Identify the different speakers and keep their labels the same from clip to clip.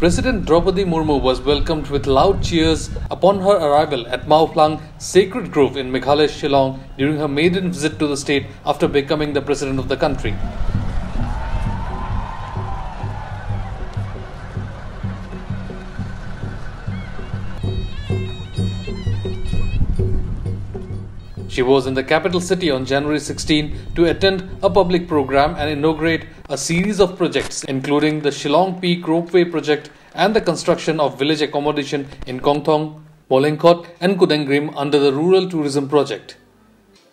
Speaker 1: President Draupadi Murmu was welcomed with loud cheers upon her arrival at Mao Plang Sacred Grove in Meghalaya, Shillong during her maiden visit to the state after becoming the president of the country. She was in the capital city on January 16 to attend a public program and inaugurate a series of projects including the Shillong Peak Ropeway project and the construction of village accommodation in Kongthong, Molengkot and Kudengrim under the Rural Tourism Project.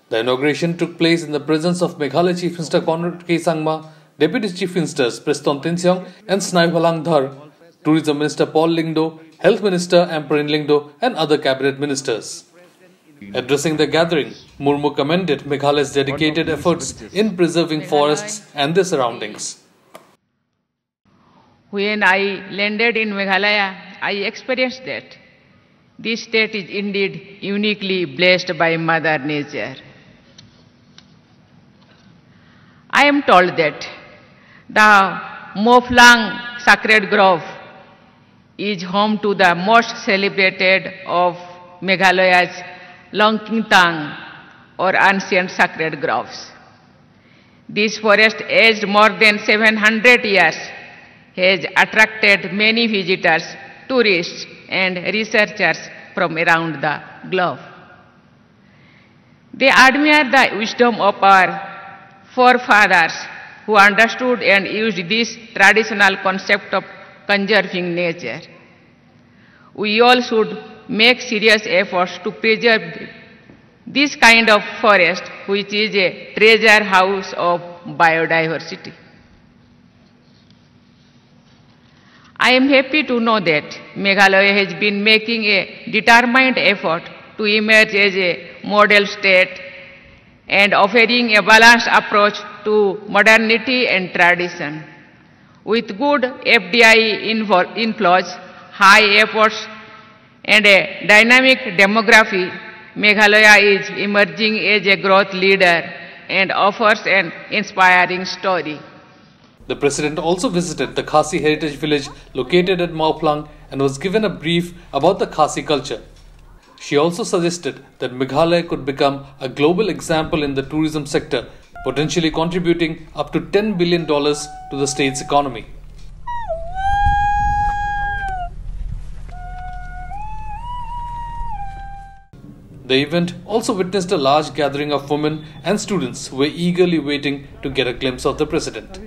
Speaker 1: The inauguration took place in the presence of Meghalaya Chief Minister Conrad K. Sangma, Deputy Chief Ministers Preston Tensing and Snai Phalang Dhar, Tourism Minister Paul Lyngdoh, Health Minister Amperin Lyngdoh and other cabinet ministers. Addressing the gathering, Murmu commended Meghalaya's dedicated efforts in preserving forests and their surroundings.
Speaker 2: When I landed in Meghalaya, I experienced that this state is indeed uniquely blessed by Mother Nature. I am told that the Mao Plang Sacred Grove is home to the most celebrated of Meghalaya's Longkingtang or ancient sacred groves. This forest, aged more than 700 years, has attracted many visitors, tourists and researchers from around the globe. They admire the wisdom of our forefathers who understood and used this traditional concept of conserving nature. We all should make serious efforts to preserve this kind of forest, which is a treasure house of biodiversity. I am happy to know that Meghalaya has been making a determined effort to emerge as a model state and offering a balanced approach to modernity and tradition. With good FDI inflows, high efforts and a dynamic demography, Meghalaya is emerging as a growth leader and offers an inspiring story.
Speaker 1: The President also visited the Khasi Heritage Village located at Mao Plang and was given a brief about the Khasi culture. She also suggested that Meghalaya could become a global example in the tourism sector, potentially contributing up to $10 billion to the state's economy. The event also witnessed a large gathering of women and students who were eagerly waiting to get a glimpse of the president.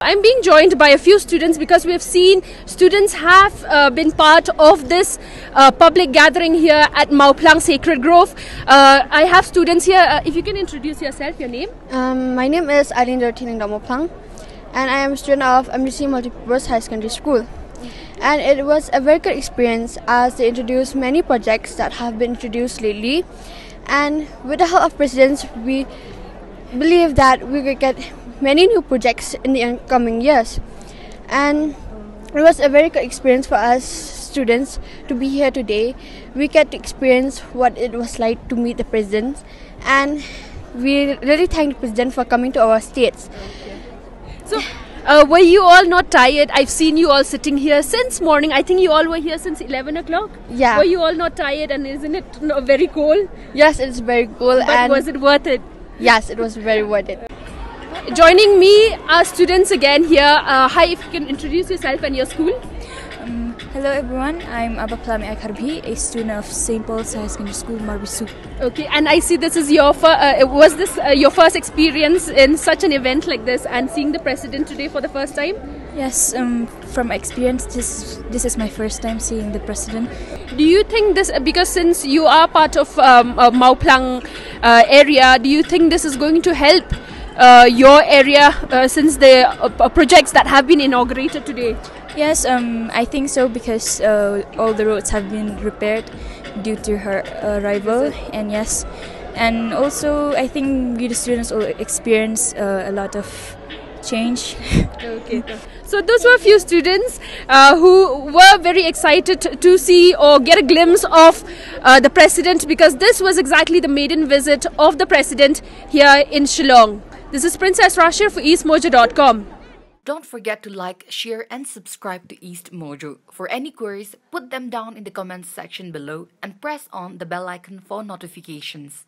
Speaker 3: I'm being joined by a few students because we have seen students have been part of this public gathering here at Mao Plang Sacred Grove. I have students here. If you can introduce yourself, your name?
Speaker 4: My name is Aileen Dorothy Mao Plang, and I am a student of MDC Multipurpose High Secondary School. And it was a very good experience as they introduced many projects that have been introduced lately. And with the help of presidents, we believe that we will get many new projects in the coming years. And it was a very good experience for us students to be here today. We get to experience what it was like to meet the president. And we really thank the president for coming to our states.
Speaker 3: So, were you all not tired? I've seen you all sitting here since morning. I think you all were here since 11 o'clock.
Speaker 4: Yeah.
Speaker 3: Were you all not tired, and isn't it very cold?
Speaker 4: Yes, it's very cool.
Speaker 3: But
Speaker 4: and
Speaker 3: was it worth it?
Speaker 4: Yes, it was very worth it.
Speaker 3: Joining me are students again here. Hi, if you can introduce yourself and your school.
Speaker 5: Hello everyone, I'm Abba Plami Akharbi, a student of St. Paul's High Secondary School, Marbisu.
Speaker 3: Okay, and I see this is your was this your first experience in such an event like this and seeing the president today for the first time?
Speaker 5: Yes, from experience, this is my first time seeing the president.
Speaker 3: Do you think this, because since you are part of Mao Plang area, do you think this is going to help your area since the projects that have been inaugurated today?
Speaker 5: Yes, I think so because all the roads have been repaired due to her arrival, and yes, and also I think we the students will experience a lot of change.
Speaker 3: Okay. So those were a few students who were very excited to see or get a glimpse of the president, because this was exactly the maiden visit of the president here in Shillong. This is Princess Rashir for EastMojo.com.
Speaker 6: Don't forget to like, share and subscribe to East Mojo. For any queries, put them down in the comments section below and press on the bell icon for notifications.